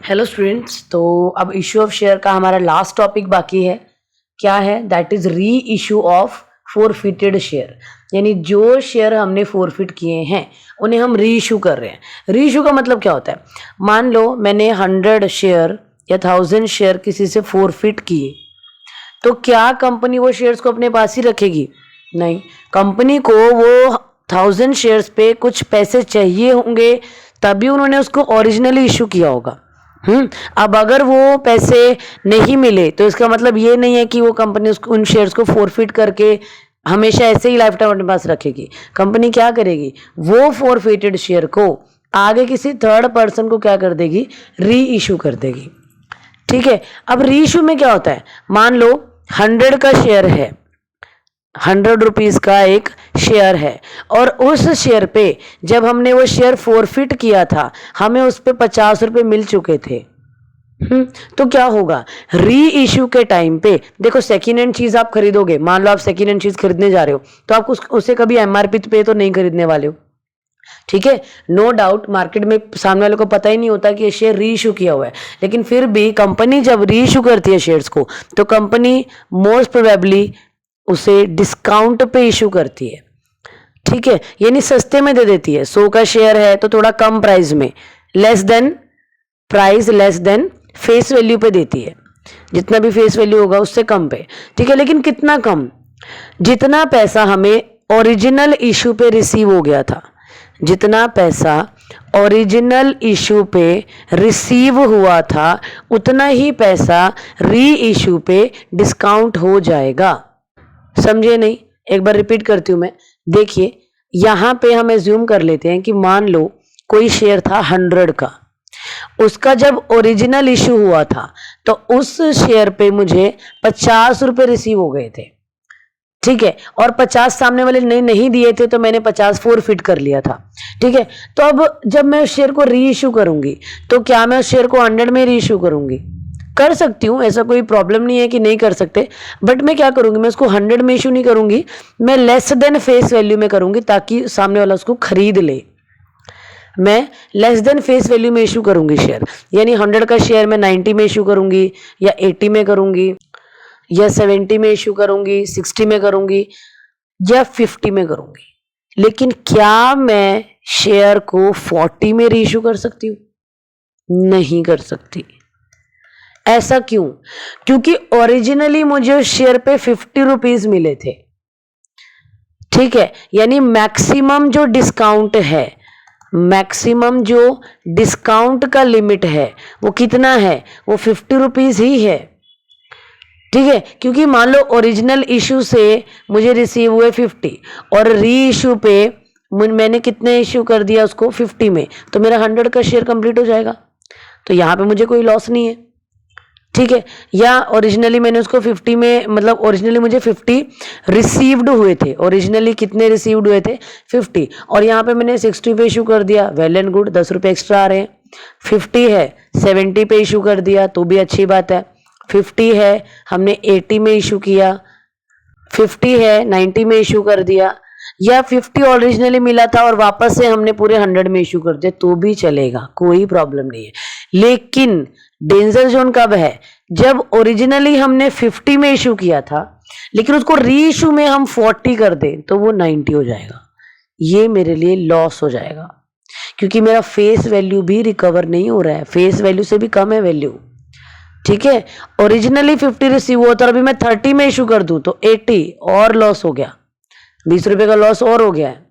Hello students, तो अब issue of share का हमारा लास्ट टॉपिक बाकी है। क्या है? दैट इज री इशू ऑफ फोरफिटेड शेयर। यानी जो शेयर हमने फोरफिट किए हैं उन्हें हम री इशू कर रहे हैं। री इशू का मतलब क्या होता है? मान लो मैंने 100 शेयर या 1000 शेयर किसी से फोरफिट किए, तो क्या कंपनी वो शेयर्स को अपने पास ही रखेगी? नहीं, कंपनी को वो 1000 शेयर्स पे कुछ पैसे चाहिए होंगे, तभी उन्होंने उसको ओरिजिनली इशू किया होगा। अब अगर वो पैसे नहीं मिले तो इसका मतलब ये नहीं है कि वो कंपनी उसको उन शेयर्स को फोरफिट करके हमेशा ऐसे ही लाइफ टाइम अपने पास रखेगी। कंपनी क्या करेगी? वो फोरफिटेड शेयर को आगे किसी थर्ड पर्सन को क्या कर देगी? री इशू कर देगी। ठीक है। अब री इशू में क्या होता है? मान लो 100 का शेयर है, 100 रुपीज का एक शेयर है, और उस शेयर पे जब हमने वो शेयर फोरफिट किया था हमें उस पे 50 रुपये मिल चुके थे। तो क्या होगा? री इशू के टाइम पे देखो, सेकेंड हैंड चीज आप खरीदोगे, मान लो आप सेकेंड हैंड चीज खरीदने जा रहे हो, तो आप उसे कभी एमआरपी पे तो नहीं खरीदने वाले हो। ठीक है, नो डाउट मार्केट में सामने वाले को पता ही नहीं होता कि ये शेयर री इशू किया हुआ है, लेकिन फिर भी कंपनी जब री इशू करती है शेयर्स को, तो कंपनी मोस्ट प्रोबेबली उसे डिस्काउंट पे इशू करती है। ठीक है, यानी सस्ते में दे देती है। 100 का शेयर है तो थोड़ा कम प्राइस में, less than price, less than face value पे देती है। जितना भी फेस वैल्यू होगा उससे कम पे। ठीक है, लेकिन कितना कम? जितना पैसा हमें ओरिजिनल इशू पे रिसीव हो गया था, जितना पैसा ओरिजिनल इशू पे रिसीव हुआ था उतना ही पैसा री इशू पे डिस्काउंट हो जाएगा। समझे नहीं? एक बार रिपीट करती हूं मैं। देखिए, यहां पे हम एज्यूम कर लेते हैं कि मान लो कोई शेयर था 100 का, उसका जब ओरिजिनल इशू हुआ था तो उस शेयर पे मुझे 50 रुपए रिसीव हो गए थे। ठीक है, और 50 सामने वाले ने नहीं दिए थे तो मैंने 50 फोरफिट कर लिया था। ठीक है, तो अब जब मैं उस शेयर को री इशू करूंगी तो क्या मैं उस शेयर को 100 में री इशू करूंगी? कर सकती हूँ, ऐसा कोई प्रॉब्लम नहीं है कि नहीं कर सकते, बट मैं क्या करूंगी? मैं उसको 100 में इशू नहीं करूंगी, मैं लेस देन फेस वैल्यू में करूंगी ताकि सामने वाला उसको खरीद ले। मैं लेस देन फेस वैल्यू में इशू करूंगी शेयर, यानी 100 का शेयर मैं 90 में इशू करूंगी, या 80 में करूंगी, या 70 में इशू करूंगी, 60 में करूंगी, या 50 में करूंगी। लेकिन क्या मैं शेयर को 40 में री इशू कर सकती हूँ? नहीं कर सकती। ऐसा क्यों? क्योंकि ओरिजिनली मुझे उस शेयर पे 50 रुपीज मिले थे। ठीक है, यानी मैक्सिमम जो डिस्काउंट है, मैक्सिमम जो डिस्काउंट का लिमिट है वो कितना है? वो 50 रुपीज ही है। ठीक है, क्योंकि मान लो ओरिजिनल इशू से मुझे रिसीव हुए 50 और री इशू पे मैंने कितने इशू कर दिया उसको? 50 में, तो मेरा 100 का शेयर कंप्लीट हो जाएगा। तो यहां पे मुझे कोई लॉस नहीं है। ठीक है, या ओरिजिनली मैंने उसको 50 में, मतलब ओरिजिनली मुझे 50 रिसीव्ड हुए थे। ओरिजिनली कितने रिसीव्ड हुए थे? 50, और यहाँ पे मैंने 60 पे इशू कर दिया, वेल एंड गुड, 10 रुपये एक्स्ट्रा आ रहे हैं। 50 है, 70 पे इशू कर दिया तो भी अच्छी बात है। 50 है, हमने 80 में इशू किया, 50 है 90 में इशू कर दिया, या 50 ओरिजिनली मिला था और वापस से हमने पूरे 100 में इशू कर दिया तो भी चलेगा, कोई प्रॉब्लम नहीं है। लेकिन डेंजर जोन कब है? जब ओरिजिनली हमने 50 में इशू किया था लेकिन उसको री इशू में हम 40 कर दें तो वो 90 हो जाएगा। ये मेरे लिए लॉस हो जाएगा, क्योंकि मेरा फेस वैल्यू भी रिकवर नहीं हो रहा है, फेस वैल्यू से भी कम है वैल्यू। ठीक है, ओरिजिनली 50 रिसीव हुआ था और अभी मैं 30 में इशू कर दूं तो 80 और लॉस हो गया, 20 रुपए का लॉस और हो गया है।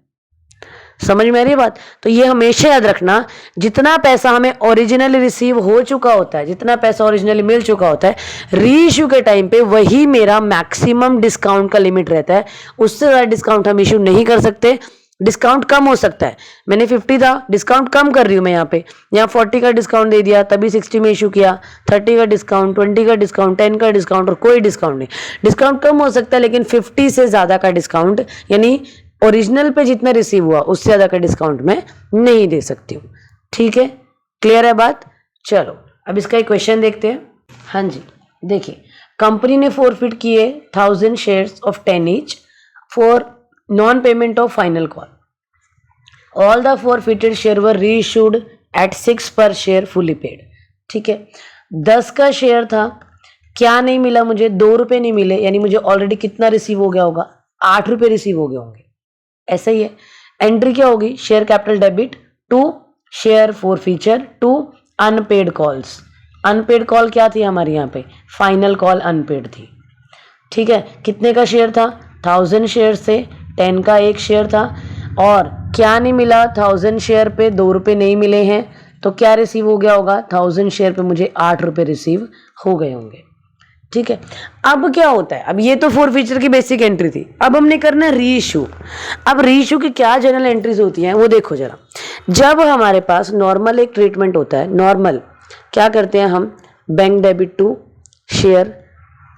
समझ में आ रही है बात? तो ये हमेशा याद रखना, जितना पैसा हमें ओरिजिनली रिसीव हो चुका होता है, जितना पैसा ओरिजिनली मिल चुका होता है, री इशू के टाइम पे वही मेरा मैक्सिमम डिस्काउंट का लिमिट रहता है। उससे ज्यादा डिस्काउंट हम इशू नहीं कर सकते। डिस्काउंट कम हो सकता है, मैंने 50 था, डिस्काउंट कम कर रही हूँ मैं यहाँ 40 का डिस्काउंट दे दिया तभी 60 में इशू किया, 30 का डिस्काउंट, 20 का डिस्काउंट, 10 का डिस्काउंट, और कोई डिस्काउंट नहीं। डिस्काउंट कम हो सकता है लेकिन 50 से ज्यादा का डिस्काउंट, यानी ओरिजिनल पे जितना रिसीव हुआ उससे ज्यादा का डिस्काउंट मैं नहीं दे सकती हूँ। ठीक है, क्लियर है बात? चलो अब इसका एक क्वेश्चन देखते हैं। हाँ जी, देखिए, कंपनी ने फोरफिट किए 1000 shares of 10 each for non payment of final call. All the forfeited share were reissued at 6 per share fully paid. ठीक है, 10 का शेयर था, क्या नहीं मिला मुझे, 2 रुपये नहीं मिले, यानी मुझे ऑलरेडी कितना रिसीव हो गया होगा, 8 रुपये रिसीव हो गए होंगे। ऐसा ही है, एंट्री क्या होगी, share capital debit to share forfeiture to unpaid calls. Unpaid call क्या थी हमारे यहाँ पे, फाइनल कॉल अनपेड थी। ठीक है, कितने का शेयर था, 1000 शेयर से 10 का एक शेयर था, और क्या नहीं मिला, 1000 शेयर पे 2 रुपये नहीं मिले हैं, तो क्या रिसीव हो गया होगा, 1000 शेयर पे मुझे 8 रुपये रिसीव हो गए होंगे। ठीक है, अब क्या होता है, अब ये तो फोर फीचर की बेसिक एंट्री थी, अब हमने करना है री इशू। अब री इशू की क्या जनरल एंट्रीज होती हैं वो देखो जरा। जब हमारे पास नॉर्मल एक ट्रीटमेंट होता है, नॉर्मल क्या करते हैं हम, bank debit to share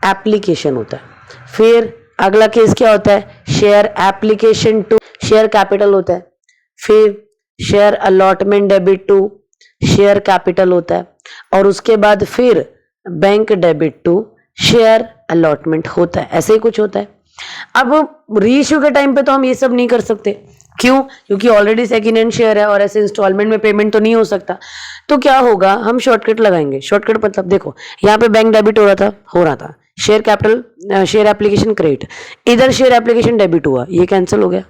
application होता है, फिर अगला केस क्या होता है, share application to share capital होता है, फिर share allotment debit to share capital होता है, और उसके बाद फिर bank debit to share allotment होता है। ऐसे ही कुछ होता है। अब री इश्यू के टाइम पे तो हम ये सब नहीं कर सकते, क्यों, क्योंकि ऑलरेडी सेकंड हैंड शेयर है और ऐसे इंस्टॉलमेंट में पेमेंट तो नहीं हो सकता। तो क्या होगा, हम शॉर्टकट लगाएंगे। शॉर्टकट मतलब देखो, यहाँ पे बैंक डेबिट हो रहा था, share capital share application credit, इधर शेयर एप्लीकेशन डेबिट हुआ, ये कैंसिल हो गया,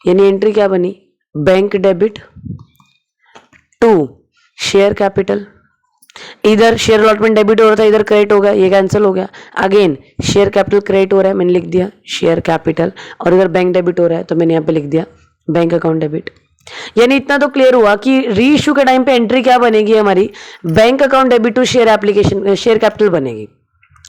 यानी एंट्री क्या बनी, bank debit to share capital, इधर शेयर अलॉटमेंट डेबिट हो रहा था, इधर क्रेडिट हो गया, ये कैंसिल हो गया। अगेन शेयर कैपिटल क्रेडिट हो रहा है, मैंने लिख दिया शेयर कैपिटल, और इधर बैंक डेबिट हो रहा है तो मैंने यहाँ पे लिख दिया बैंक अकाउंट डेबिट। यानी इतना तो क्लियर हुआ कि री इशू के टाइम पे एंट्री क्या बनेगी हमारी, bank account debit to share application share capital बनेगी।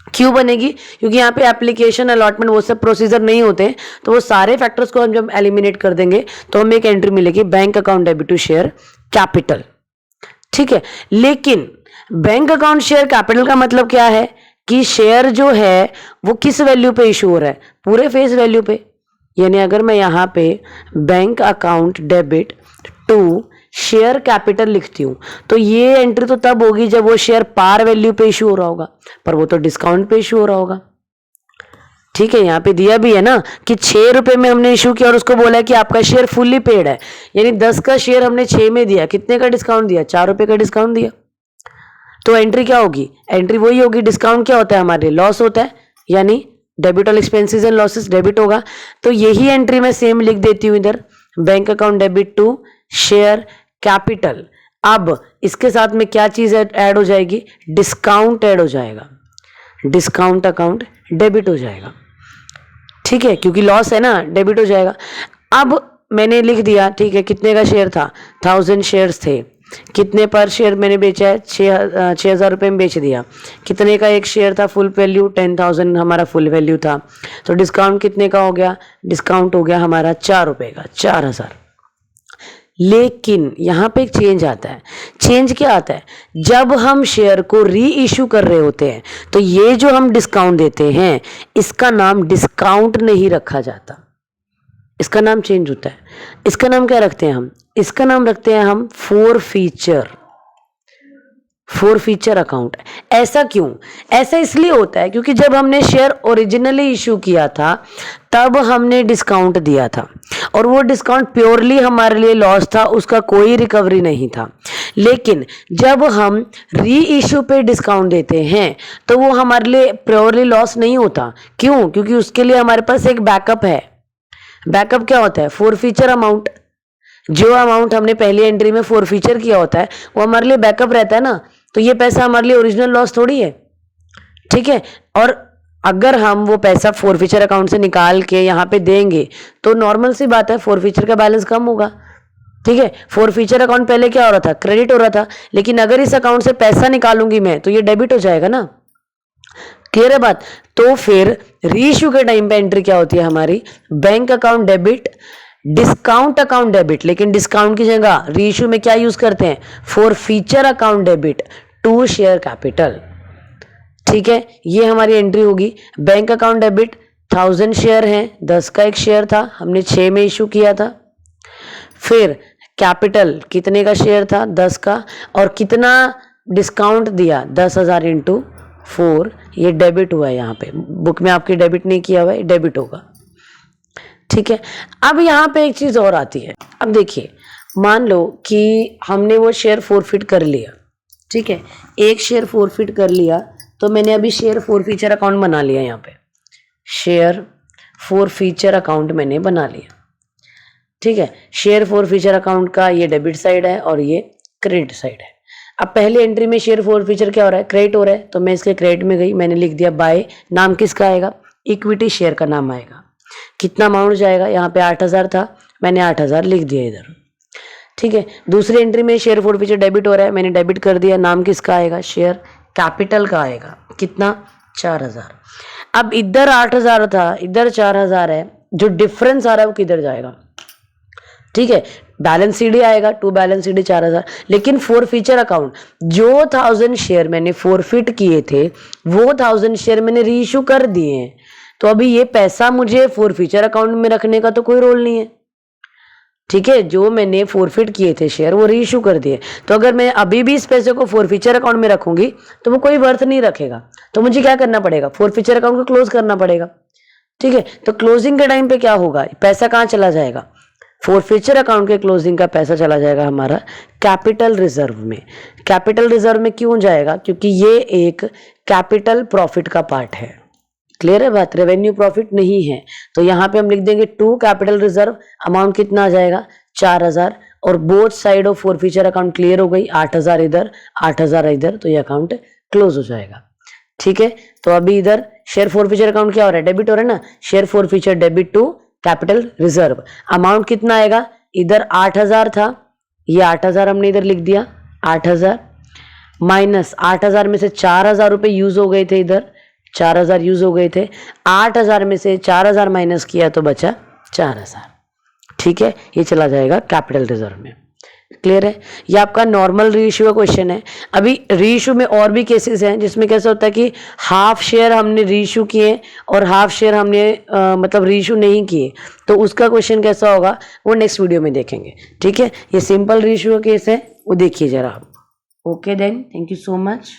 क्यों बनेगी, क्योंकि यहाँ पे एप्लीकेशन अलॉटमेंट वो सब प्रोसीजर नहीं होते, तो वो सारे फैक्टर्स को हम जब एलिमिनेट कर देंगे तो हमें एक एंट्री मिलेगी bank account debit to share capital. ठीक है, लेकिन बैंक अकाउंट शेयर कैपिटल का मतलब क्या है कि शेयर जो है वो किस वैल्यू पे इशू हो रहा है, पूरे फेस वैल्यू पे। यानी अगर मैं यहाँ पे bank account debit to share capital लिखती हूँ तो ये एंट्री तो तब होगी जब वो शेयर पार वैल्यू पे इशू हो रहा होगा, पर वो तो डिस्काउंट पे इशू हो रहा होगा। ठीक है, यहाँ पे दिया भी है ना कि 6 रुपए में हमने इशू किया और उसको बोला है कि आपका शेयर फुल्ली पेड है, यानी 10 का शेयर हमने 6 में दिया, कितने का डिस्काउंट दिया, 4 रुपए का डिस्काउंट दिया। तो एंट्री क्या होगी, एंट्री वही होगी, डिस्काउंट क्या होता है हमारे, लॉस होता है, यानी debit all expenses and losses debit होगा। तो यही एंट्री मैं सेम लिख देती हूँ इधर, bank account debit to share capital. अब इसके साथ में क्या चीज ऐड हो जाएगी, डिस्काउंट ऐड हो जाएगा, डिस्काउंट अकाउंट डेबिट हो जाएगा। ठीक है, क्योंकि लॉस है ना, डेबिट हो जाएगा। अब मैंने लिख दिया, ठीक है, कितने का शेयर था, 1000 शेयर्स थे, कितने पर शेयर मैंने बेचा है, 6,000 रुपये में बेच दिया, कितने का एक शेयर था, फुल वैल्यू 10,000 हमारा फुल वैल्यू था, तो डिस्काउंट कितने का हो गया, डिस्काउंट हो गया हमारा 4 रुपये का, 4,000। लेकिन यहाँ पे एक चेंज आता है। चेंज क्या आता है, जब हम शेयर को री इशू कर रहे होते हैं तो ये जो हम डिस्काउंट देते हैं इसका नाम डिस्काउंट नहीं रखा जाता, इसका नाम चेंज होता है। इसका नाम क्या रखते हैं हम, इसका नाम रखते हैं हम फोर फीचर अकाउंट। ऐसा क्यों, ऐसा इसलिए होता है क्योंकि जब हमने शेयर ओरिजिनली इशू किया था तब हमने डिस्काउंट दिया था और वो डिस्काउंट प्योरली हमारे लिए लॉस था, उसका कोई रिकवरी नहीं था। लेकिन जब हम री इशू पे डिस्काउंट देते हैं तो वो हमारे लिए प्योरली लॉस नहीं होता। क्यों, क्योंकि उसके लिए हमारे पास एक बैकअप है। बैकअप क्या होता है, फोर फीचर अमाउंट। जो अमाउंट हमने पहली एंट्री में फोर फीचर किया होता है वो हमारे लिए बैकअप रहता है ना, तो ये पैसा हमारे लिए ओरिजिनल लॉस थोड़ी है। ठीक है, और अगर हम वो पैसा फोर फीचर अकाउंट से निकाल के यहाँ पे देंगे तो नॉर्मल सी बात है, फोर फीचर का बैलेंस कम होगा। ठीक है, फोर फीचर अकाउंट पहले क्या हो रहा था, क्रेडिट हो रहा था, लेकिन अगर इस अकाउंट से पैसा निकालूंगी मैं तो ये डेबिट हो जाएगा ना। क्लियर है बात। तो फिर री इशू के टाइम पे एंट्री क्या होती है हमारी, bank account debit discount account debit. लेकिन डिस्काउंट की जगह री इशू में क्या यूज करते हैं, forfeiture account debit to share capital. ठीक है, ये हमारी एंट्री होगी। बैंक अकाउंट डेबिट 1000 शेयर हैं, 10 का एक शेयर था, हमने 6 में इशू किया था। फिर कैपिटल कितने का शेयर था, 10 का, और कितना डिस्काउंट दिया, 10,000 इंटू 4, ये डेबिट हुआ है। यहाँ पे बुक में आपकी डेबिट नहीं किया हुआ है, डेबिट होगा। ठीक है, अब यहाँ पे एक चीज और आती है। अब देखिए, मान लो कि हमने वो शेयर फोरफिट कर लिया, ठीक है, एक शेयर फोरफिट कर लिया तो मैंने अभी शेयर फॉरफीचर अकाउंट बना लिया। यहाँ पे शेयर फॉरफीचर अकाउंट मैंने बना लिया। ठीक है, शेयर फॉरफीचर अकाउंट का ये डेबिट साइड है और ये क्रेडिट साइड है। अब पहली एंट्री में शेयर फॉरफीचर क्या हो रहा है, क्रेडिट हो रहा है, तो मैं इसके क्रेडिट में गई, मैंने लिख दिया बाय। नाम किसका आएगा, इक्विटी शेयर का नाम आएगा। कितना अमाउंट जाएगा, यहाँ पे 8,000 था, मैंने 8,000 लिख दिया इधर। ठीक है, दूसरी एंट्री में शेयर फॉरफीचर डेबिट हो रहा है, मैंने डेबिट कर दिया। नाम किसका आएगा, शेयर कैपिटल का आएगा। कितना, 4,000। अब इधर 8,000 था, इधर 4,000 है, जो डिफरेंस आ रहा है वो किधर जाएगा। ठीक है, बैलेंस सीडी आएगा, टू बैलेंस सीडी 4,000। लेकिन फॉरफीचर अकाउंट जो 1,000 शेयर मैंने फॉरफिट किए थे वो 1,000 शेयर मैंने रीइश्यू कर दिए हैं, तो अभी ये पैसा मुझे फॉरफीचर अकाउंट में रखने का तो कोई रोल नहीं है। ठीक है, जो मैंने फॉरफिट किए थे शेयर वो रीइश्यू कर दिए, तो अगर मैं अभी भी इस पैसे को फॉरफीचर अकाउंट में रखूंगी तो वो कोई वर्थ नहीं रखेगा। तो मुझे क्या करना पड़ेगा, फॉरफीचर अकाउंट को क्लोज करना पड़ेगा। ठीक है, तो क्लोजिंग के टाइम पे क्या होगा, पैसा कहाँ चला जाएगा, फॉरफीचर अकाउंट के क्लोजिंग का पैसा चला जाएगा हमारा कैपिटल रिजर्व में। कैपिटल रिजर्व में क्यों जाएगा, क्योंकि ये एक कैपिटल प्रॉफिट का पार्ट है। क्लियर है बात, रेवेन्यू प्रॉफिट नहीं है। तो यहाँ पे हम लिख देंगे टू कैपिटल रिजर्व, अमाउंट कितना आ जाएगा 4,000, और both side of forfeiture account clear हो गई, 8,000 इधर 8,000 इधर, तो ये अकाउंट क्लोज हो जाएगा। ठीक है, तो अभी इधर शेयर फॉरफीचर अकाउंट क्या हो रहा है, डेबिट हो रहा है ना, share forfeiture debit to capital reserve. Amount कितना आएगा, इधर 8,000 था, ये 8,000 हमने इधर लिख दिया, 8,000 माइनस 8,000 में से 4,000 रुपये यूज हो गए थे, इधर 4,000 यूज हो गए थे, 8,000 में से 4,000 माइनस किया तो बचा 4,000। ठीक है, ये चला जाएगा कैपिटल रिजर्व में। क्लियर है, ये आपका नॉर्मल रीइश्यू का क्वेश्चन है। अभी रीइश्यू में और भी केसेस हैं जिसमें कैसा होता है कि हाफ शेयर हमने रीइश्यू किए और हाफ शेयर हमने मतलब रीइश्यू नहीं किए, तो उसका क्वेश्चन कैसा होगा वो नेक्स्ट वीडियो में देखेंगे। ठीक है, ये सिंपल रीइश्यू का केस है, वो देखिए जरा आप। Okay then, thank you so much.